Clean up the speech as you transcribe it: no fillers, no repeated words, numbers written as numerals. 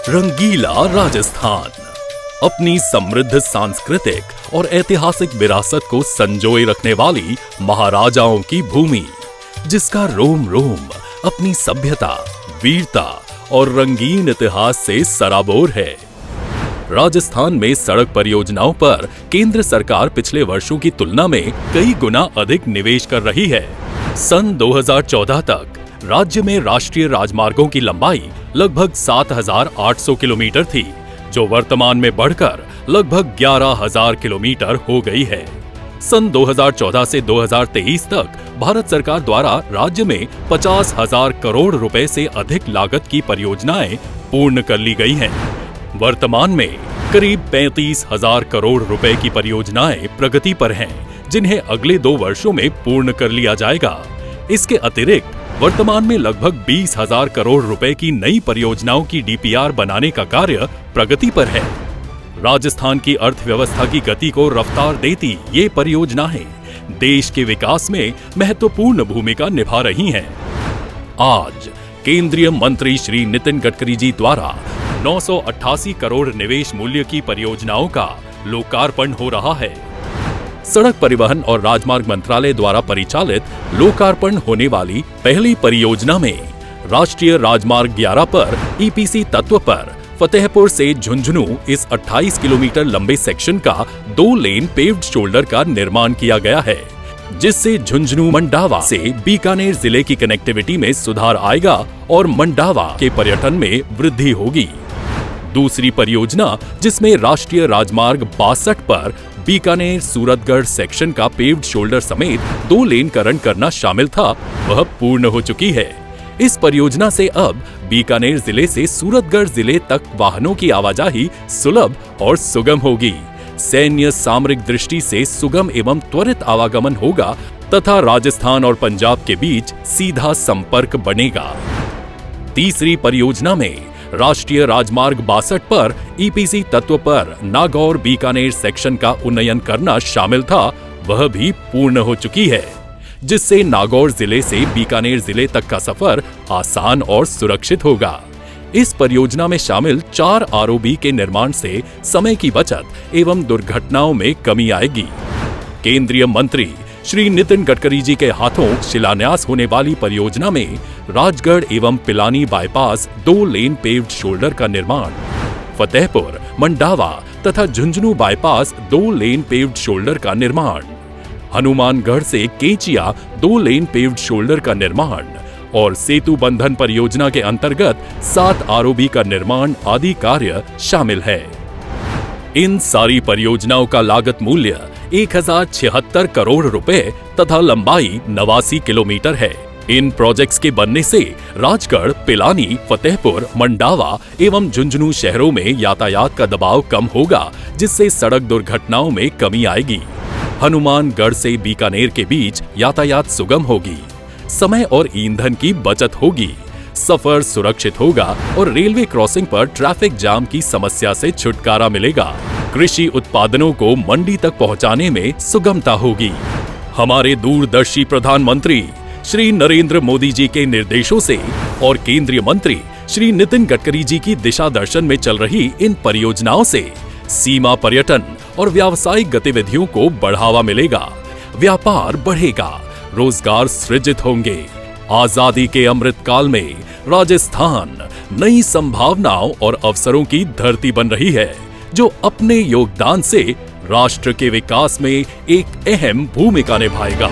रंगीला राजस्थान अपनी समृद्ध सांस्कृतिक और ऐतिहासिक विरासत को संजोए रखने वाली महाराजाओं की भूमि, जिसका रोम रोम अपनी सभ्यता, वीरता और रंगीन इतिहास से सराबोर है। राजस्थान में सड़क परियोजनाओं पर केंद्र सरकार पिछले वर्षों की तुलना में कई गुना अधिक निवेश कर रही है। सन 2014 तक राज्य में राष्ट्रीय राजमार्गों की लंबाई लगभग 7,800 किलोमीटर थी, जो वर्तमान में बढ़कर लगभग 11,000 किलोमीटर हो गई है। सन 2014 से 2023 तक भारत सरकार द्वारा राज्य में 50,000 करोड़ रुपए से अधिक लागत की परियोजनाएं पूर्ण कर ली गई हैं। वर्तमान में करीब 35,000 करोड़ रुपए की परियोजनाएं प्रगति पर हैं, जिन्हें अगले 2 वर्षों में पूर्ण कर लिया जाएगा। इसके अतिरिक्त वर्तमान में लगभग 20,000 करोड़ रुपए की नई परियोजनाओं की डीपीआर बनाने का कार्य प्रगति पर है। राजस्थान की अर्थव्यवस्था की गति को रफ्तार देती ये परियोजनाएं देश के विकास में महत्वपूर्ण भूमिका निभा रही हैं। आज केंद्रीय मंत्री श्री नितिन गडकरी जी द्वारा 988 करोड़ निवेश मूल्य की परियोजनाओं का लोकार्पण हो रहा है। सड़क परिवहन और राजमार्ग मंत्रालय द्वारा परिचालित लोकार्पण होने वाली पहली परियोजना में राष्ट्रीय राजमार्ग 11 पर ईपीसी तत्व पर फतेहपुर से झुंझुनू इस 28 किलोमीटर लंबे सेक्शन का 2 लेन पेव्ड शोल्डर का निर्माण किया गया है, जिससे झुंझुनू मंडावा से बीकानेर जिले की कनेक्टिविटी में सुधार आएगा और मंडावा के पर्यटन में वृद्धि होगी। दूसरी परियोजना, जिसमें राष्ट्रीय राजमार्ग 62 पर बीकानेर सूरतगढ़ सेक्शन का पेव्ड शोल्डर समेत 2 लेनकरण करना शामिल था, वह पूर्ण हो चुकी है। इस परियोजना से अब बीकानेर जिले से सूरतगढ़ जिले तक वाहनों की आवाजाही सुलभ और सुगम होगी। सैन्य सामरिक दृष्टि से सुगम एवं त्वरित आवागमन होगा तथा राजस्थान और पंजाब के बीच सीधा संपर्क बनेगा। तीसरी परियोजना में राष्ट्रीय राजमार्ग 62 पर ईपीसी तत्व पर नागौर बीकानेर सेक्शन का उन्नयन करना शामिल था, वह भी पूर्ण हो चुकी है, जिससे नागौर जिले से बीकानेर जिले तक का सफर आसान और सुरक्षित होगा। इस परियोजना में शामिल 4 आरओबी के निर्माण से समय की बचत एवं दुर्घटनाओं में कमी आएगी। केंद्रीय मंत्री श्री नितिन गडकरी जी के हाथों शिलान्यास होने वाली परियोजना में राजगढ़ एवं पिलानी बाईपास 2 लेन पेव्ड शोल्डर का निर्माण, फतेहपुर, मंडावा तथा झुंझुनू बाईपास 2 लेन पेव्ड शोल्डर का निर्माण, हनुमानगढ़ से केचिया 2 लेन पेव्ड शोल्डर का निर्माण और सेतु बंधन परियोजना के अंतर्गत 7 आरओबी का निर्माण आदि कार्य शामिल है। इन सारी परियोजनाओं का लागत मूल्य 1,076 करोड़ रुपए तथा लंबाई 89 किलोमीटर है। इन प्रोजेक्ट्स के बनने से राजगढ़, पिलानी, फतेहपुर, मंडावा एवं झुंझुनू शहरों में यातायात का दबाव कम होगा, जिससे सड़क दुर्घटनाओं में कमी आएगी। हनुमानगढ़ से बीकानेर के बीच यातायात सुगम होगी, समय और ईंधन की बचत होगी, सफर सुरक्षित होगा और रेलवे क्रॉसिंग पर ट्रैफिक जाम की समस्या से छुटकारा मिलेगा। कृषि उत्पादनों को मंडी तक पहुंचाने में सुगमता होगी। हमारे दूरदर्शी प्रधानमंत्री श्री नरेंद्र मोदी जी के निर्देशों से और केंद्रीय मंत्री श्री नितिन गडकरी जी की दिशा दर्शन में चल रही इन परियोजनाओं से सीमा पर्यटन और व्यावसायिक गतिविधियों को बढ़ावा मिलेगा, व्यापार बढ़ेगा, रोजगार सृजित होंगे। आजादी के अमृत काल में राजस्थान नई संभावनाओं और अवसरों की धरती बन रही है, जो अपने योगदान से राष्ट्र के विकास में एक अहम भूमिका निभाएगा।